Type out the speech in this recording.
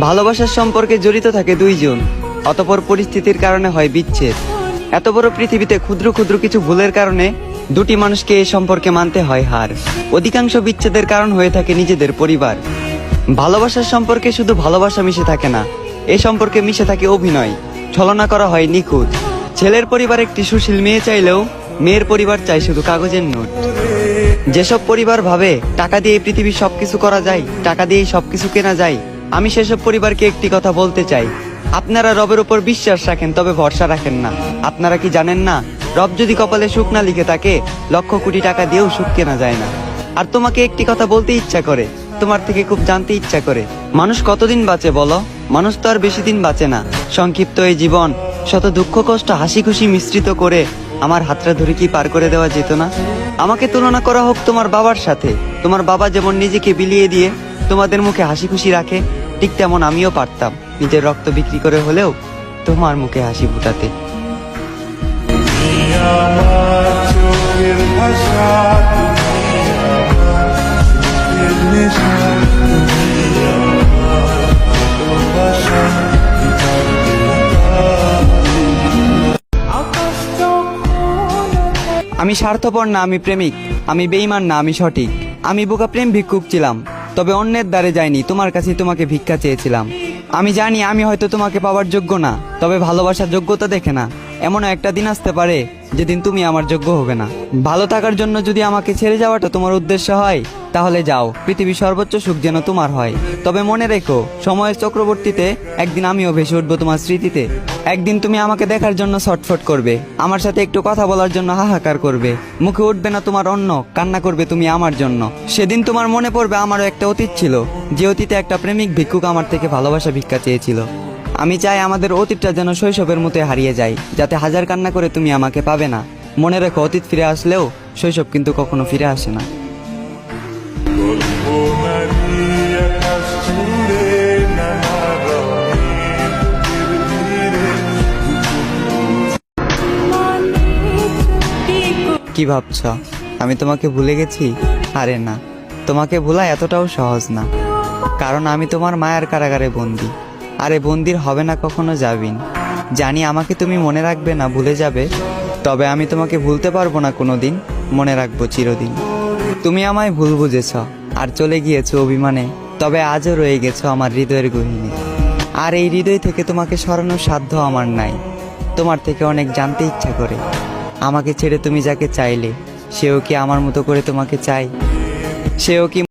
ভালোবাসার সম্পর্কে জড়িত থাকে দুইজন, অতঃপর পরিস্থিতির কারণে হয় বিচ্ছেদ। এত বড় পৃথিবীতে ক্ষুদ্র ক্ষুদ্র কিছু ভুলের কারণে দুটি মানুষকে এই সম্পর্কে মানতে হয় হার। অধিকাংশ বিচ্ছেদের কারণ হয়ে থাকে নিজেদের পরিবার। ভালোবাসার সম্পর্কে শুধু ভালোবাসা মিশে থাকে না, এই সম্পর্কে মিশে থাকে অভিনয়, ছলনা করা হয় নিখুঁত। ছেলের পরিবার একটি সুশীল মেয়ে চাইলেও মেয়ের পরিবার চায় শুধু কাগজের নোট। যেসব পরিবার ভাবে টাকা দিয়ে এই পৃথিবীর সবকিছু করা যায়, টাকা দিয়েই সবকিছু কেনা যায়, আমি সেসব পরিবারকে একটি কথা বলতে চাই, আপনারা রবের উপর বিশ্বাস রাখেন তবে ভরসা রাখেন না। আপনারা কি জানেন না, রব যদি কপালে সুখ না লিখে থাকে, লক্ষ কোটি টাকা দিয়েও সুখ কেনা যায় না। আর তোমাকে একটি কথা বলতে ইচ্ছা করে, তোমার থেকে খুব জানতে ইচ্ছা করে, মানুষ কতদিন বাঁচে বলো? মানুষ তো আর বেশি দিন বাঁচে না। সংক্ষিপ্ত এই জীবন শত দুঃখ কষ্ট হাসি খুশি মিশ্রিত করে আমার হাতটা ধরে কি পার করে দেওয়া যেত না? আমাকে তুলনা করা হোক তোমার বাবার সাথে। তোমার বাবা যেমন নিজেকে বিলিয়ে দিয়ে তোমাদের মুখে হাসি খুশি রাখে, ঠিক তেমন আমিও পারতাম নিজের রক্ত বিক্রি করে হলেও তোমার মুখে হাসি ফুটাতে। আমি স্বার্থপর না, আমি প্রেমিক। আমি বেঈমান না, আমি সঠিক। আমি বোকা প্রেম ভিক্ষুক ছিলাম, তবে অন্যের দ্বারে যাইনি, তোমার কাছে তোমাকে ভিক্ষা চেয়েছিলাম। আমি জানি আমি হয়তো তোমাকে পাওয়ার যোগ্য না, তবে ভালোবাসার যোগ্যতা দেখে না। এমন একটা দিন আসতে পারে যেদিন তুমি আমার যোগ্য হবে না। ভালো থাকার জন্য যদি আমাকে ছেড়ে যাওয়াটা তোমার উদ্দেশ্য হয়, তাহলে যাও, পৃথিবীর সর্বোচ্চ সুখ যেন তোমার হয়। তবে মনে রেখো, সময়ের চক্রবর্তীতে একদিন আমিও ভেসে উঠবো তোমার স্মৃতিতে। একদিন তুমি আমাকে দেখার জন্য ছটফট করবে, আমার সাথে একটু কথা বলার জন্য হাহাকার করবে, মুখে উঠবে না তোমার অন্ন, কান্না করবে তুমি আমার জন্য। সেদিন তোমার মনে পড়বে আমারও একটা অতীত ছিল, যে অতীতে একটা প্রেমিক ভিক্ষুক আমার থেকে ভালোবাসা ভিক্ষা চেয়েছিল। আমি চাই আমাদের অতীতটা যেন শৈশবের মতো হারিয়ে যায়, যাতে হাজার কান্না করে তুমি আমাকে পাবে না। মনে রেখো, অতীত ফিরে আসলেও শৈশব কিন্তু কখনো ফিরে আসে না। কি ভাবছ আমি তোমাকে ভুলে গেছি? আরে না, তোমাকে ভোলা এতটাও সহজ না, কারণ আমি তোমার মায়ার কারাগারে বন্দি। আরে বন্দির হবে না কখনো যাবিন। জানি আমাকে তুমি মনে রাখবে না, ভুলে যাবে, তবে আমি তোমাকে ভুলতে পারবো না কোনোদিন, মনে রাখবো চিরদিন। তুমি আমায় ভুল বুঝেছ আর চলে গিয়েছো অভিমানে, তবে আজও রয়ে গেছো আমার হৃদয়ের গহীনে। আর এই হৃদয় থেকে তোমাকে সরানোর সাধ্য আমার নাই। তোমার থেকে অনেক জানতে ইচ্ছা করে, আমাকে ছেড়ে তুমি যাকে চাইলে, সেও কি আমার মতো করে তোমাকে চাই? সেও কি